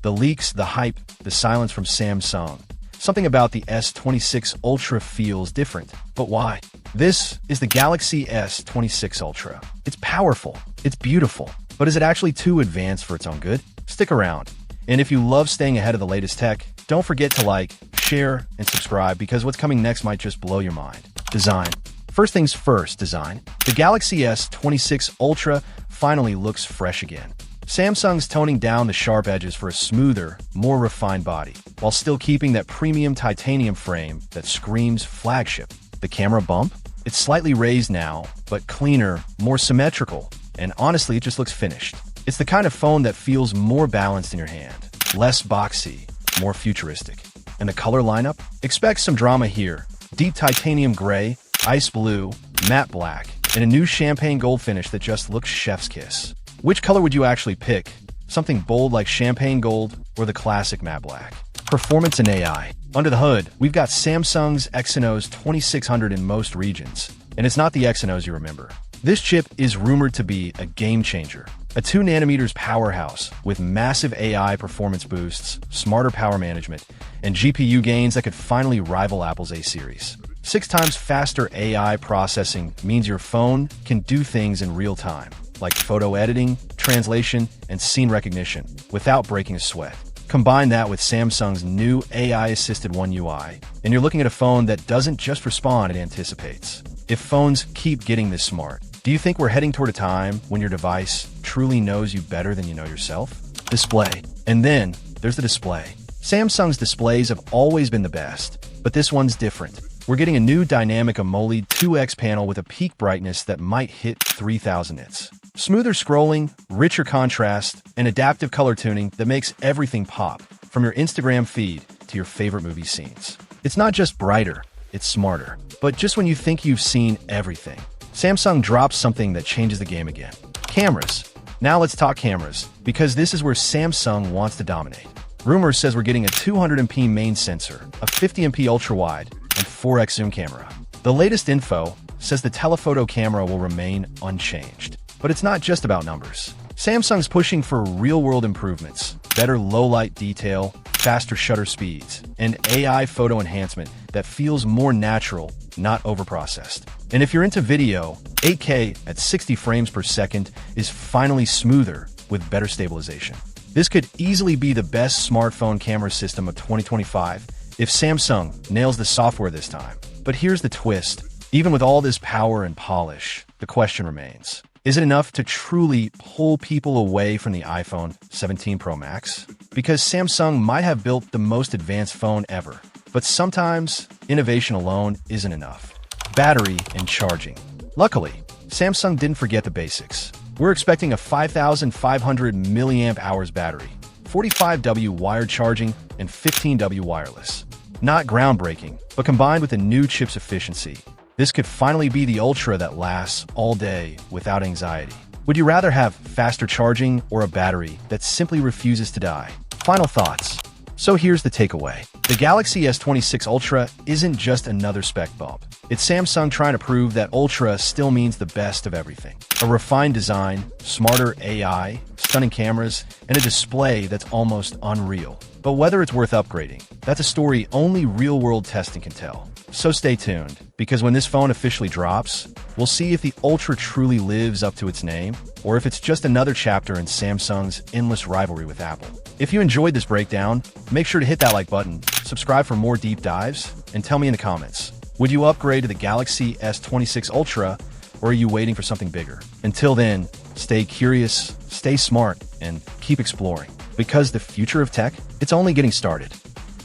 The leaks, the hype, the silence from Samsung. Something about the S26 Ultra feels different. But why? This is the Galaxy S26 Ultra. It's powerful, it's beautiful, but is it actually too advanced for its own good? Stick around. And if you love staying ahead of the latest tech, don't forget to like, share, and subscribe because what's coming next might just blow your mind. Design. First things first, design. The Galaxy S26 Ultra finally looks fresh again. Samsung's toning down the sharp edges for a smoother, more refined body, while still keeping that premium titanium frame that screams flagship. The camera bump? It's slightly raised now, but cleaner, more symmetrical, and honestly, it just looks finished. It's the kind of phone that feels more balanced in your hand, less boxy, more futuristic. And the color lineup? Expect some drama here. Deep titanium gray, ice blue, matte black, and a new champagne gold finish that just looks chef's kiss. Which color would you actually pick? Something bold like champagne gold or the classic matte black? Performance and AI. Under the hood, we've got Samsung's Exynos 2600 in most regions. And it's not the Exynos you remember. This chip is rumored to be a game changer. A 2nm powerhouse with massive AI performance boosts, smarter power management, and GPU gains that could finally rival Apple's A series. 6 times faster AI processing means your phone can do things in real time, like photo editing, translation, and scene recognition, without breaking a sweat. Combine that with Samsung's new AI-assisted One UI, and you're looking at a phone that doesn't just respond, it anticipates. If phones keep getting this smart, do you think we're heading toward a time when your device truly knows you better than you know yourself? Display. And then, there's the display. Samsung's displays have always been the best, but this one's different. We're getting a new dynamic AMOLED 2X panel with a peak brightness that might hit 3000 nits. Smoother scrolling, richer contrast, and adaptive color tuning that makes everything pop, from your Instagram feed to your favorite movie scenes. It's not just brighter, it's smarter. But just when you think you've seen everything, Samsung drops something that changes the game again. Cameras. Now let's talk cameras, because this is where Samsung wants to dominate. Rumors says we're getting a 200MP main sensor, a 50MP ultra-wide, and 4x zoom camera. The latest info says the telephoto camera will remain unchanged. But it's not just about numbers. Samsung's pushing for real-world improvements, better low-light detail, faster shutter speeds, and AI photo enhancement that feels more natural, not overprocessed. And if you're into video, 8K at 60 frames per second is finally smoother with better stabilization. This could easily be the best smartphone camera system of 2025 if Samsung nails the software this time. But here's the twist. Even with all this power and polish, the question remains. Is it enough to truly pull people away from the iPhone 17 Pro Max? Because Samsung might have built the most advanced phone ever, but sometimes innovation alone isn't enough. Battery and charging. Luckily, Samsung didn't forget the basics. We're expecting a 5,500 milliamp hours battery, 45W wired charging, and 15W wireless. Not groundbreaking, but combined with the new chip's efficiency, this could finally be the Ultra that lasts all day without anxiety. Would you rather have faster charging or a battery that simply refuses to die? Final thoughts. So here's the takeaway. The Galaxy S26 Ultra isn't just another spec bump. It's Samsung trying to prove that Ultra still means the best of everything. A refined design, smarter AI, stunning cameras, and a display that's almost unreal. But whether it's worth upgrading, that's a story only real-world testing can tell. So stay tuned, because when this phone officially drops, we'll see if the Ultra truly lives up to its name, or if it's just another chapter in Samsung's endless rivalry with Apple. If you enjoyed this breakdown, make sure to hit that like button, subscribe for more deep dives, and tell me in the comments, would you upgrade to the Galaxy S26 Ultra, or are you waiting for something bigger? Until then, stay curious, stay smart, and keep exploring. Because the future of tech, it's only getting started.